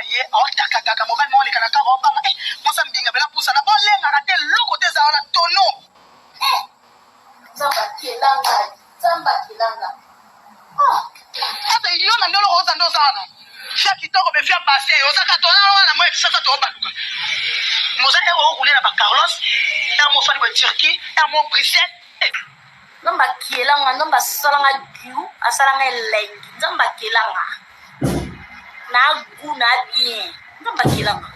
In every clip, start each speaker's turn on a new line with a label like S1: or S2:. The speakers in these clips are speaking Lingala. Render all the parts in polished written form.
S1: ye aotakataka mobali moko leka na kaka obanga mosa mbinga bela pusa na bolengaka te loko te ezala na tono ata yo na ndolo oza ndo ozala fia kitoko be fia base ozaka tona wana mo ekisasa to obaluka moza te okulela ba Carlos mo fali ba Turquie mo Bruxelles
S2: Ndomba kielanga ndomba salanga giu asalanga elengi ndomba kielanga na gu na bien ndomba kielanga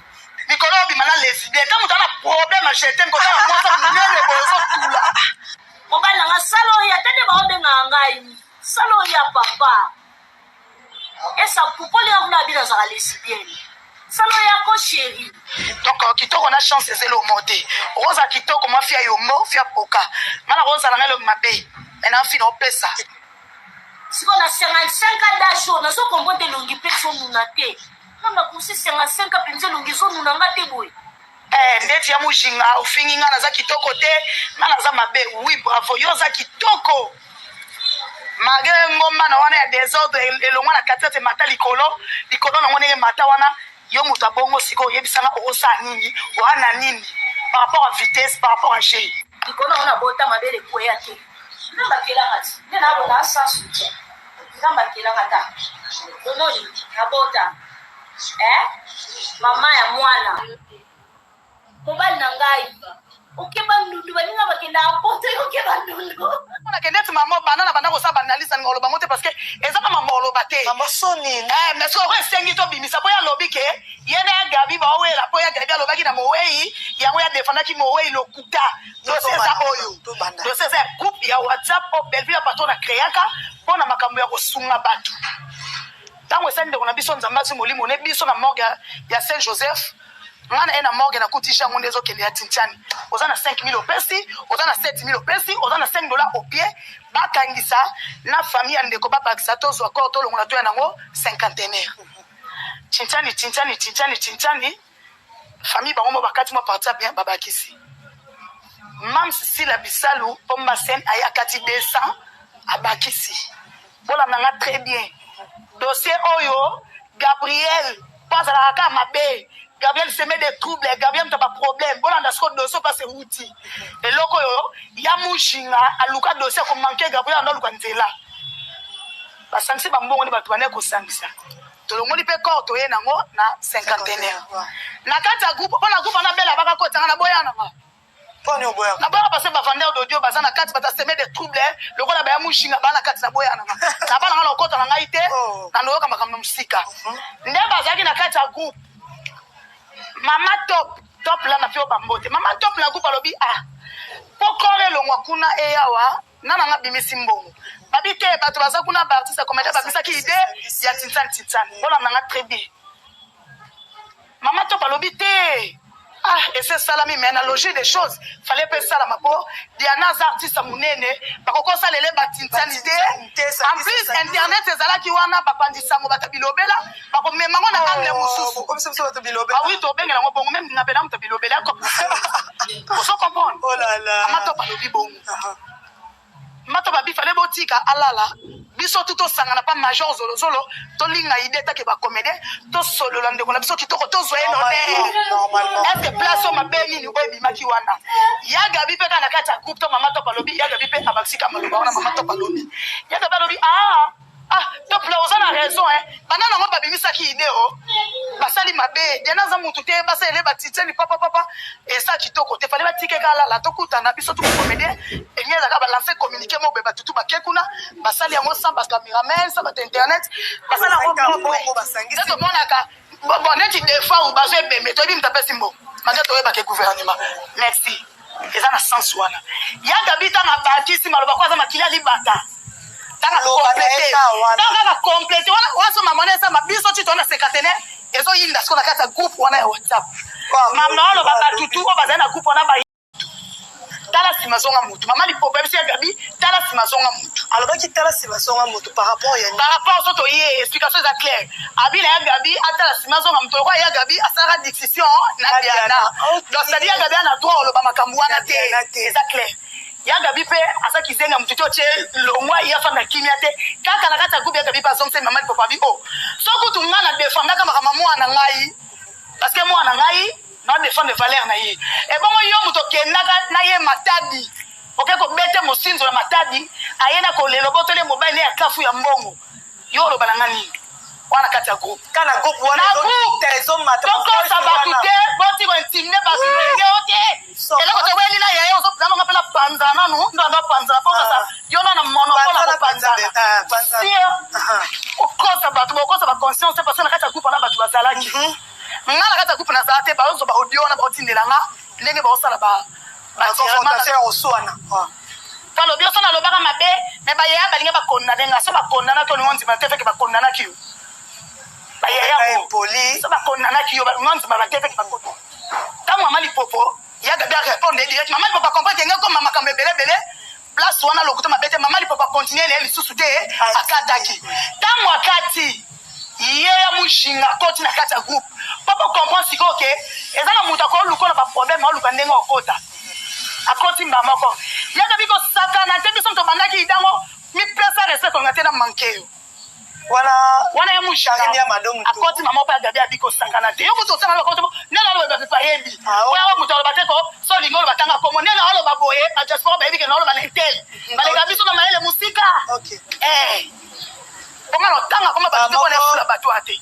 S1: mikolo bimana lesbien quand tu as un problème à jeter ko ta mo sa munene bozo tula
S2: mobala nga salo ya tete ba obenga ngai salo ya papa esa popoli ngona bila za lesbien salo ya ko chérie
S1: donc kitoko na chance ezelo monter rosa kitoko ma fia yo mo fia poka mana rosa na ngelo mabe na fina opesa
S2: siko na 55 d'âge na so comprendre longi personne nuna te namba kusi 55 penze longi so nuna ngate boy
S1: ndeti ya mujinga ofingi nga naza kitoko te nga naza mabe oui bravo yo za kitoko magere ngomba na wana ya désordre elongwa na katete mata likolo na ngone mata wana yo muta bongo siko yebisanga osa nini wana nini par rapport à vitesse par rapport à G
S2: likolo na bota mabele ko ya te namba kela ngati na bona sa soutien namba kela ngata donoli na bota mama ya mwana mobali na ngai okeba ndundu baninga bakenda apote okeba ndundu
S1: ona kendeti mama banana bana ko sa banalisa ngolo bango te parce que ezaka mama oloba te
S3: mama soni
S1: mais so ko sengi to bimisa po ya lobi ke yene ya gabi ba wela po ya gabi alobaki na mowei yango ya defendaki mowei lokuta dossier za oyo dossier za groupe ya WhatsApp o Belleville pato na créaka pona makambo ya kosunga batu tango esende kona biso nzambazi molimo ne biso na morgue ya Saint Joseph ngana ena morgue na kutisha ngonde zo kende ya Tintiani oza na 5000 opesi oza na 7000 opesi oza na $5 au pied bakangisa na famille ya ndeko babakisa tozwa ko to longola to ya nango 50 Tintiani famille bango bakati mo partir bien babakisi mam Cecilia Bisalu pomba sen ayakati 200 abakisi bola nanga très bien dossier oyo Gabriel pas à la mabe Gabriel se met des troubles, Gabriel n'a pas de problème. Bon, on a ce dossier parce que outil. Et loko yo, ya mushinga, aluka dossier comme manqué Gabriel on a luka là. Ba sanksi ba mbongo ni ba tubane ko sanksi. To lo ngoni pe ko to ye nango na 50. Na kata groupe, on a groupe na bela baka ko tanga na boya na ma.
S3: Poni oboya.
S1: Na boya parce que ba vendeur d'audio ba na kati ba ta se met des troubles, loko na ba ya mushinga ba na kati na boya na ma. Na ba na lokota na ngai te, na noyoka makambo musika. Ndeba zaki na kati ya groupe. Mama top la na fio bambote mama top la groupe alobi pokore longwa kuna eyawa nana nga bimisi mbongo babi te bato baza kuna ba artiste comédien babisa ki idée ya Tintiani bona nanga très bien mama top alobi te et c'est ça la mi mais analogie des choses fallait pas ça la mapo Diana artiste munene bakoko salele ba Tintiani idée en plus internet ezala ki wana bapandisango batabilobela bakomema ngona angle mususu
S3: comme ça to bilobela
S1: oui to benga ngo bongo même ngapela mutabilobela ko so comprendre
S3: oh là là
S1: mato pa lobi bongo mato ba bi fallait botika alala biso tuto sangana pa major zolo to linga idée ta ke ba comédien to solo la ndeko na biso kitoko to zoé
S3: normalement
S1: est-ce que place ma beni ni obi maki wana ya gabi pe kana kata groupe to mama to pa lobi ya gabi pe abaksika maloba wana mama to pa lobi ya gabi lobi top là on a raison banana ngo babimisa ki idée basali mabe diana za mutu te basa ele batiteli papa et ça kitoko te fallait batike kala la tokuta na biso tout comédien et nyela ka ba lancer communiquer mo be batutu bakekuna basali yango sans bas cameraman sans bas internet basala ngo basangisi to monaka bon neti défend ou bazo bembe to bi mtapesi mbo magato eba ke gouvernement merci eza na sens wana ya gabita na bakisi maloba kwa za makila libata tanga complète wana so mamone sa mabiso ti tona secrétaire ezo yinda sko na kata groupe wana ya WhatsApp mamna olo baba tutu o bazana groupe wana ba tala simazonga mutu mama li problème si gabi tala simazonga mutu
S3: alors ki tala simazonga mutu par rapport
S1: soto ye explication est claire abila ya gabi atala simazonga mutu ko ya gabi asara discussion na Diana donc ça dit ya gabi na droit olo ba makambu wana te c'est clair ya gabi pe asa kizenga mtuto che longwa ya fana kimia te kaka na kata groupe ya gabi pa somse mama papa bi soko tungana defanda kama mwana ngai défendre valeur na ye et bon yo muto kendaka na ye matadi oke ko bete mosinzo na matadi ayena ko lelo botole mobile ya kafu ya mbongo yo lo balangani wana kati ya groupe
S3: kana groupe wana tezo mata
S1: donc ça va tout boti ko intimider ba binge oke et là ko to weli na ye oso plano ngapela panzana no ndo panzana ko ça yo na mono ko panzana si o kosa ba to ko ba conscience parce que na kati ya groupe na ba tu bazalaki ngala kati ya groupe na zate ba ozo ba audio na ba otindelanga ndenge ba osala ba
S3: confrontation oswana
S1: Palo bio sona lobaka mabe me ba ya balinga ba kondana nga so ba kondana to ngonzi ba tefeke ba kondana ki ba ya
S3: poli
S1: so ba kondana ki ba ngonzi ba tefeke ba kondana ta mama lipopo ya ga bien répondre direct mama lipopo comprendre que ngoko mama kambe belebele place wana lokuta mabete mama lipopo continuer les susu te akataki tango akati ye ya mushinga koti na kati ya groupe papa comprendre siko ke ezala muta ko lukola ba problème oluka ndenga okota akoti mbamoko yaka biko sakana te biso to bandaki idango mi pesa respect ko ngatena mankeo wana ya mushinga
S3: ya madomu
S1: akoti mama pa gabi abiko sakana te yoko to sana ko nela lo ba pa yebi wa muto lo bateko so lingolo batanga komo nela lo baboye ba diaspora ba yebi ke nalo ba netel ba le gabi so na maele musika
S3: okay
S1: comment tanga comment ba to na fula batu ate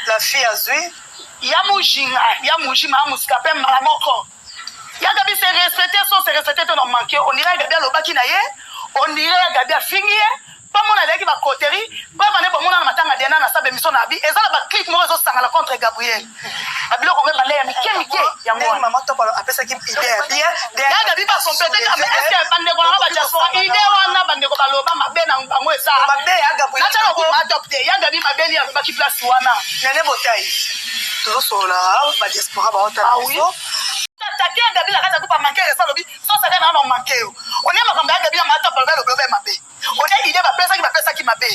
S3: la fille azui
S1: ya mujima musika pe maramoko yaga bi se respecter to no manquer on dirait gabi lo baki na ye on dirait gabi fingie pas mon avec ba coterie pas va ne bon na matanga diana na sabe mission na bi ezala ba clip mo zo sangala contre Gabriel abilo ko ngeba le ya mike ya mwana
S3: maman to pa apesa ki idée bien
S1: yaga bi ba compléter mais est-ce que bande ko na ba diaspora idée wana bande ko ba loba mabe na bango esa
S3: mabe ya Gabriel
S1: na tala ko adopter yaga bi mabe ni ya ba ki place wana
S3: nene botai to sola ba diaspora ba ota
S1: takia Gabriel akata kupa manquer ça lobi so ça na no manquer on est makambe Gabriel mata pa le blobe mabe on est idée ba pesa ki mabe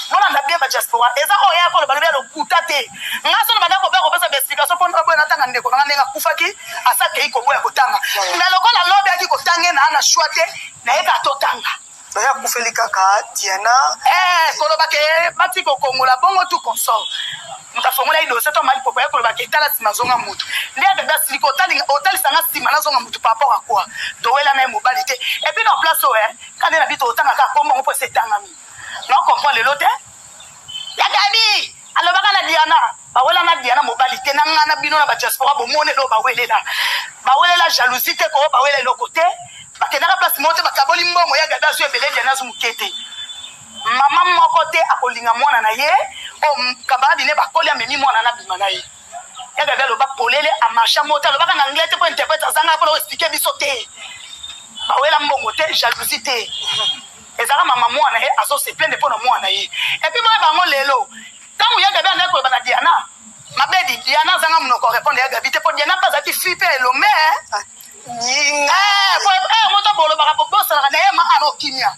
S1: mona na bien ba diaspora eza ko ya ko le blobe lo kutate ngaso na banda ko ba ko pesa explication pour no na tanga ndeko na ndenga kufaki asake iko boya kotanga na lokola lobe aki kotange na ana shwate na yeka totanga
S3: ya kufeli kaka Diana
S1: koloba ke batiko kongola bongo tu consort mutafongola ido seto mali popo ya koloba ke tala simazonga mutu ndia beba siliko otali sanga sima na zonga mutu par rapport à quoi to wela na mobilité et puis dans place quand na bito otanga ka kombo po setanga mi non comprendre le lote ya gabi alobaka na Diana ba wela na Diana mobilité na ngana bino na ba diaspora bo mone do ba welela jalousie te ko ba wela le côté bakendaka place mote bakaboli mbongo ya gada zo ebele Diana zo mukete mama moko te akolinga mwana na ye o kabadi ne bakoli amemi mwana na bima na ye ya gada lo bapolele a marcha moto lo baka na anglais te po interprète zanga po expliquer biso te bawela mbongo te jalousie te ezaka mama mwana ye azo se plaindre po na mwana ye et puis ba bango lelo tangu ya gada na ko bana Diana mabedi Diana zanga munoko répondre ya gabi te po Diana pas ati flipper lo mais moto bolo baka bobosa na ye ma ano kimia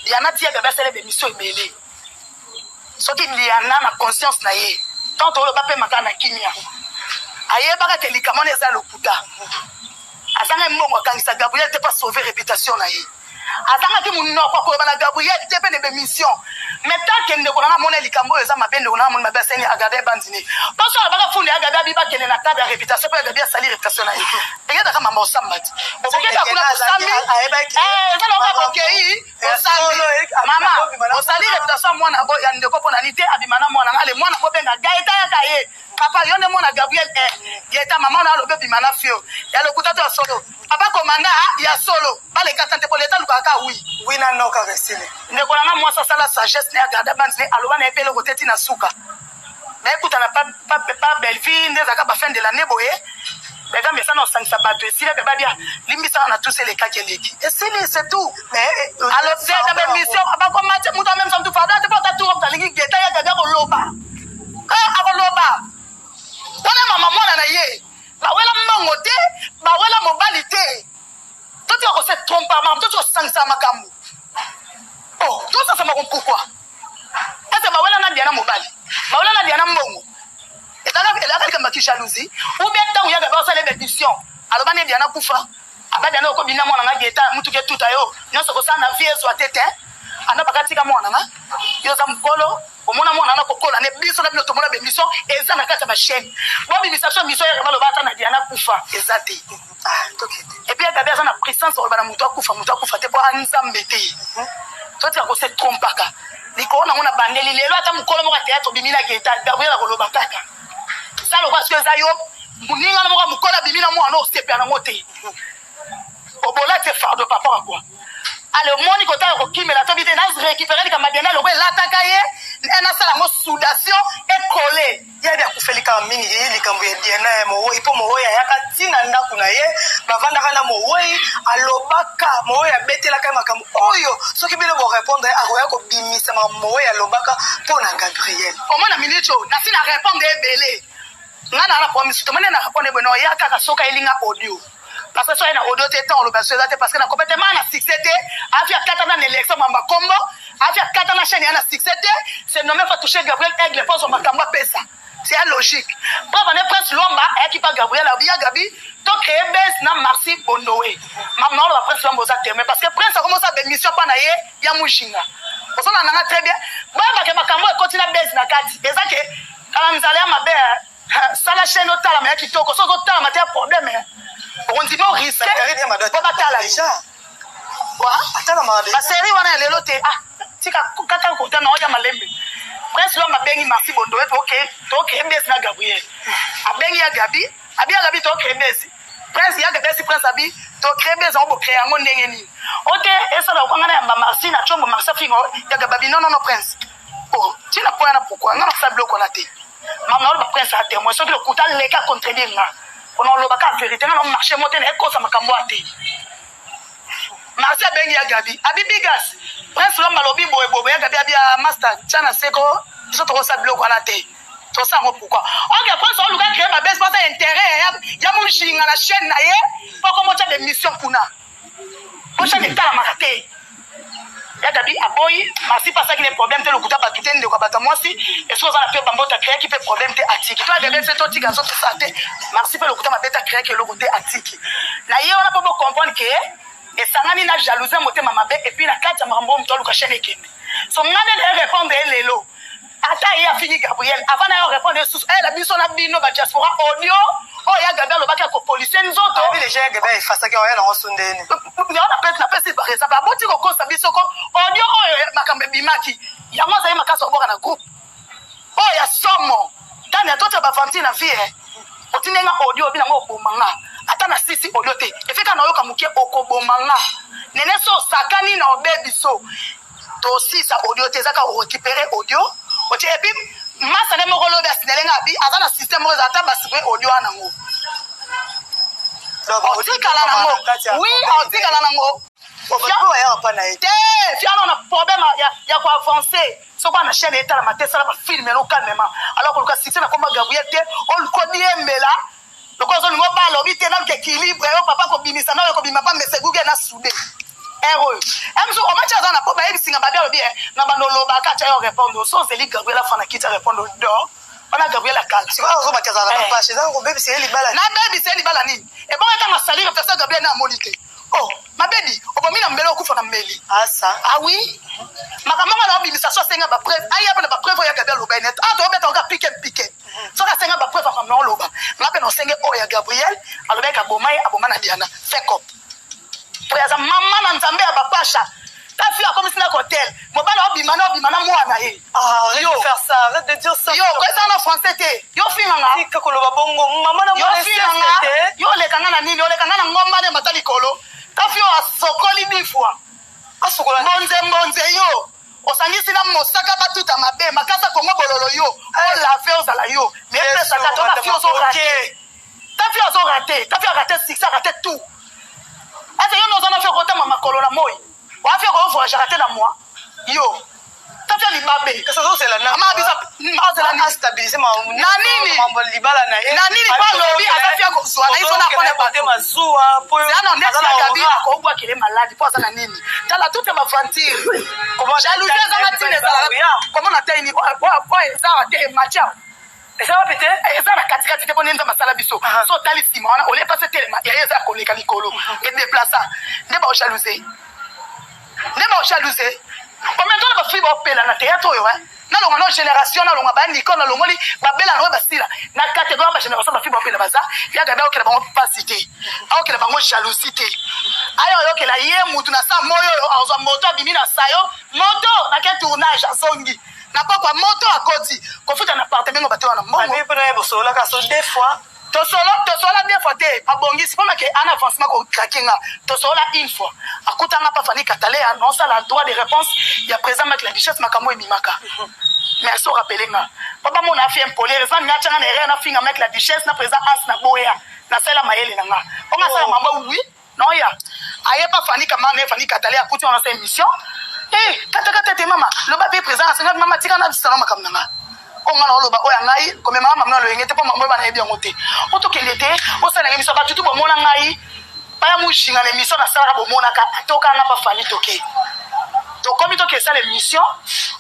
S1: Diana tia gabi sele be mission ebele soki Diana na conscience na ye tant to lo ba pe makana kimia aye baka te likamone za lokuta azanga mbongo kangisa Gabriel te pas sauver réputation na ye azanga ki munoko ko bana Gabriel te pe ne mission mais tant que ndeko na mona likambo eza mabende ko na mona mabaseni agade bandini parce que baka fundi agade bi ba kene na cadre réputation pe agade sali réputation na ye pegeda kama mosambati okenda kuna kusami eza na ko kei osali mama osali réputation mwana bo ya ndeko pona nite abimana mwana ngale mwana bo benga gaeta ya kaye papa yone mwana Gabriel gaeta mama na lobe bimana fio ya lokuta to solo papa komanda ya solo bale katante po leta lukaka oui
S3: na noka resile
S1: ndeko na mwasa sala sagesse ne agada bandine aloba na epele koteti na suka na ekuta na pa Belleville ndeza ka ba fin de l'année boye bega mesa na sangisa bato esile beba dia limbisa na tous les cas keleki esile c'est tout mais alors c'est la mission ba ko match muta même ça tout fada te pas tout comme talingi geta ya gaga ko loba akoloba wana mama mwana na ye ba wela mbongo te ba wela mobilité toti ko se trompe mama toti ko sangisa makambu oh tout ça m'a compris pourquoi est-ce ba wela na Diana mobali ba wela na Diana mbongo et kama ki jalousie ou bien tant ya ba sala bédition aloba ne Diana kufa abada na ko bina mwana nga geta mutu ke tuta yo nyoso ko sana vie so atete ana bakatika mwana nga yo za mkolo omona mwana na kokola ne biso na bino tomona bémission eza na kati ya machine bon bimisation mission ya baloba ata na Diana kufa eza te et puis gabi aza na puissance oloba na mutu akufa te po anzambe te toti ako se trompaka likolo nango na bandeli lelo ata mokolo moko théâtre bimina geta Gabriel akoloba kaka ça lokwa sio eza yo muninga na moko mokolo bimina mwana osepela nango te obola te fardo par rapport à quoi alors moni kota ko kimela to bité na récupérer ka Madiana lokwe lataka ye na sala ngo soudation et coller
S3: ya bia kufelika mingi ye likambo ya Diana mo ipo mo ya katina ndaku na ye bavanda kana mo alobaka mo ya betela ka makambo oyo soki bino bo répondre akoya ko bimisa mo ya lobaka pona Gabriel
S1: omona minute na sina répondre ebele ngana na promise to mona na répondre beno ya kaka soka elinga audio parce que ça na audio te temps le parce que na complètement na succès afia katana na élection mamba combo afia katana chaîne na succès c'est nommé pas toucher Gabriel Aigle pour son makamba pesa c'est logique papa ne presse lomba et pas Gabriel abia Gabi to créer base na Marcy Bondoé maintenant la presse lomba ça terme parce que prince a commencé à mission pa na ye ya mushinga parce qu'on a très bien baba ke makambo continue base na kati eza ke kala nzala mabe ça la chaîne otala mais kitoko so otala maté problème on dit non risque pour batala
S3: déjà
S1: quoi
S3: atala malade
S1: la série wana lelo te tika kaka ko tana oya malembe prince lo mabengi Marcy Bondo et OK mbes na Gabriel abengi ya Gabi abia Gabi to mbes prince ya Gabi prince abi to mbes on bo créer ngo ndenge ni OK esa la kwanga na Marcy na chombo Marcy fingo ya Gabi non prince oh tina point na pourquoi ngana sa bloc on a té maman le prince a témoin so que le coutal les cas contredire nga on le baka vérité na marché monter na ko sa makambo ate Marcy bengi ya Gabi abibigas prince lo malobi boye ya Gabi abia master chana seko biso to sa bloc on a té to sa ngo pourquoi OK prince on luka créer ma base pas intérêt ya mon chinga na chaîne na ye pour comment des missions kuna on chaîne ta la makate ya Gabi aboyi Marcy pas ça qui les problèmes te le kuta batute ndeko abata mwasi et so za na pe bambota créer qui fait problème te atiki toi Gabi c'est toi tika so te santé Marcy pe le kuta mabeta créer que le côté atiki na ye on a pas comprendre que et sangani na jalousie motema mabe et puis na kati ya mambo mto luka chaîne ekende so ngane de répondre lelo ata ya fini Gabriel avant na répondre sous la biso na bino ba diaspora audio oh ya Gabriel le baka ko policier nzoto
S3: abi les gens Gabriel face que oya na osundeni
S1: na pesi par exemple aboti ko kosa biso ko audio oyo makambe bimaki ya mwaza yema kasa oboka na groupe oh ya somo tani atoto ba famille na vie otinenga audio bina ngo bomanga ata na sisi audio te efika na yoka mukie okobomanga nene so sakani na obebiso to sisa audio te zaka récupérer audio otie epi masa ne moko lobe asinelenga abi aza na système mo ata basibwe audio anango otikala nango oui otikala nango fiano na problème ya ko avancer soko na chaîne état la matesa la film no calmement alors que le succès na komba Gabriel te on le connaît mbela le ko zo ngo ba lobi te na équilibre yo papa ko bimisa na ko bima pa mese google na soudé erreur emso o matcha za na po ba ebisinga ba bien na ba no loba ka cha yo répondre so zeli Gabriel afana kita répondre do ona Gabriel akala
S3: c'est pas zo matcha za na papa chez ngo baby c'est libala
S1: na baby c'est libala ni e bon ka masali ka faire Gabriel na molite oh ma baby obomina mbele okufa na mbeli
S3: ça
S1: ah oui makamanga na bimisa so senga ba preuve aya pa na ba preuve ya Gabriel lobanet to beta ka pique so ka senga ba preuve na loba ngape no senge o ya Gabriel alobeka bomai aboma na Diana fake up pour ya mama na nzambe ya bapasha ta fille comme si na hôtel mobala obimana mwana ye
S3: arrête de faire ça arrête de dire ça
S1: yo ko ça na français te yo finganga
S3: tika ko loba bongo mama na
S1: yo finganga yo le kanga na nini yo le kanga na ngomba ne matali kolo ta fille asokoli bifwa asokola mbonze yo osangisi na mosaka batuta mabe makasa kongo bololo yo o la fait aux ala yo mais pesa ka to ta fille so raté ta fille raté six raté tout asa yo no zana fait kota mama kolona moi wa fait ko voyage raté na moi yo ta fille libabe
S3: ça c'est la
S1: ama bisa azela
S3: ni stabiliser ma
S1: nini
S3: mambo libala na ye
S1: na nini pa lobi ata fille ko swala iso na kona
S3: ba mazua po
S1: ana ndesi na kabila ko bwa kile maladi po sana nini tala toute ma fantire comment jalousie za matine za comment na taini po za te macha esa pete esa na katikati te bonenza masala biso so tali sima wana ole passer telema ya eza koleka likolo et déplacer ne ba jalousie combien de temps ba fibre opela na théâtre yo na longa no génération na longa ba ndiko na longoli ba bela no ba stila na catégorie ba génération ba fibo pela baza ya gaba okela bango capacité okela bango jalousie ayo okela ye mutu na sa moyo azwa moto bimi na sayo moto na ke tournage azongi na kwa moto akoti kofuta na appartement ba te wana mbongo
S3: abi pona bosola ka so des fois
S1: tosola bien fois te abongisi poma ke en avancement ko craquinga tosola une fois akutanga pa fani katale annonce la droit de réponse ya président Maître la Duchesse makambo ebimaka mais so rappeler nga papa mon a fait un poli raison nga tanga na rien na finga Maître la Duchesse na président As na boya na sala mayele na nga on a sala mambo oui non ya aye pa fani kama na fani katale akuti on a fait émission kata te mama le ba président asenga mama tika na salon makambo nga onga na oloba oya ngai komema mama na loyenge te po mambo ba na yebi yango te otokele te osala ngai miso ba tutu bomona ngai baya mushinga na émission na sala bomona ka toka nga pa fani toke to komi to kesa l'émission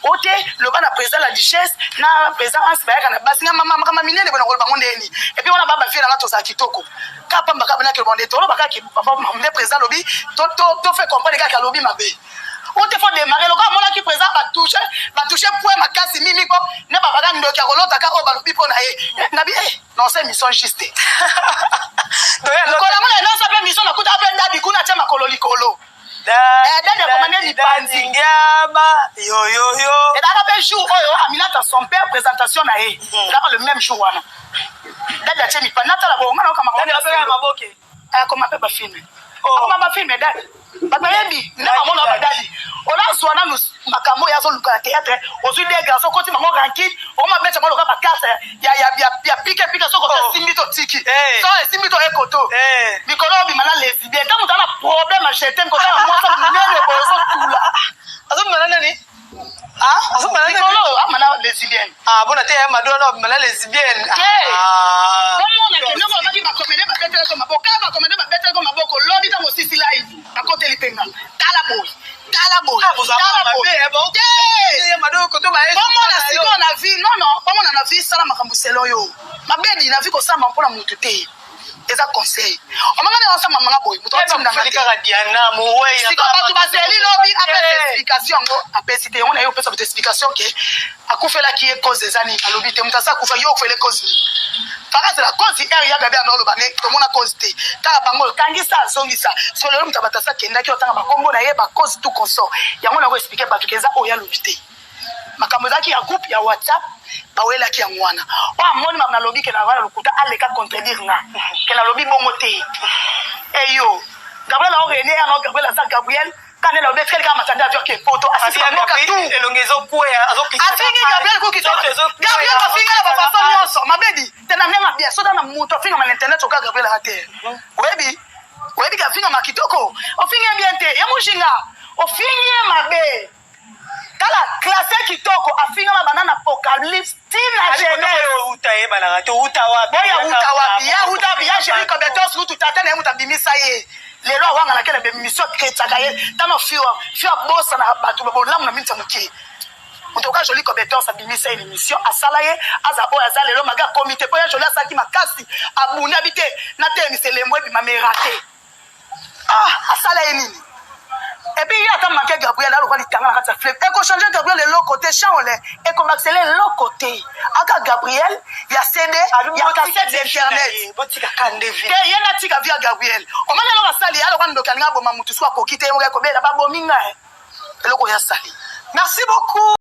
S1: ote le bana président la Duchesse na président As ba na basinga mama kama minene bona koloba ngo ndeni et puis ona baba vie na to sa kitoko ka pamba ka bana ke bonde to loba ka ki papa mambe président lobi to fait comprendre ka lobi mabe on te faut démarrer le gars mon qui présent va toucher point ma casse mimi ko ne ba baga ndoki akolota ka o ba lupi pona nabi non c'est mission juste donc la mona non ça peut mission na kuta appel dadi kuna chama kololi kolo dadi commandé ni pandi
S3: ngaba yo
S1: et dans le jour oyo Aminata son père présentation na dans le même jour wana dadi a chemi panata la bonga na kama
S3: dadi apeka maboke
S1: comme appelle ba film comme ba film dadi babebi na mona ba dadi on a soin nous makambo ya zo luka théâtre ozu des garçons côté mango ranking on m'a mettre maloka ba carte ya pique so ko simito tiki so simito ekoto mikolo bi mana lesbien quand on a un problème à jeter ko ta moi ça nene bozo tula azo mana nani azo mana mikolo mana lesbien
S3: bona te ya madona mana lesbien
S1: comment on a que non ba di ba commander ba betel ko maboko ba commander ba betel ko maboko lobby ta mo sisi live ba côté lipenga talabo na vie sala makambo selo yo mabedi na vie ko sama mpona mutu te eza conseil omangana on sama manga boy mutu atinda
S3: ngaka Diana mowe
S1: ya ba tu bazeli lobi après explication ngo apesi te on a eu pesa explication ke akufela ki e cause ezani alobi te mutu asa kufa yo ofele cause fakaze la cause ya gabe ando loba ne to mona cause te ka bango kangisa zongisa so lelo mutu batasa kenda ki otanga bakombo na ye ba cause tout consort yango na ko expliquer ba tukeza oya lobi te makambo zaki ya groupe ya WhatsApp bawela ki yangwana wa moni mama lobi ke na wana lokuta aleka contredire nga ke na lobi bongo te eyo Gabriel o René ya Gabriel za Gabriel kana na obetkel kama matanda avyo ke photo asika moka tu
S3: elongezo kuya azokisa
S1: afingi Gabriel ko kito Gabriel afinga na ba façon nyonso mabedi tena mnema bia soda na muto afinga na internet oka Gabriel hate webi afinga makitoko ofinga bien te ya mushinga ofinga mabe kala classe kitoko afinga ma banana apocalypse tina genèse
S3: utaeba na to utawa
S1: ya utawa ya chéri ko betos mutu tata na mutu bimisa ye lelo wanga na kele be mission kretaka ye tama fiwa bossa na batu bolamu na minta muki mutoka joli ko betos bimisa ye mission asala ye azabo ya zalelo maga comité po ya joli asaki makasi abuna bite na te ni selemwe bi mamerate asala ye nini. Et puis il y a tant manqué Gabriel là le roi litanga na flip et ko changer Gabriel le l'autre côté chanolé et qu'on accélère l'autre côté aka Gabriel il y a CD il y a cassette d'internet
S3: botika kande vi
S1: et yena tika via Gabriel o mana lo basali alors quand ndokanga boma mutu swa ko kite mo ko bela ba bominga eloko ya sali.
S3: Merci beaucoup.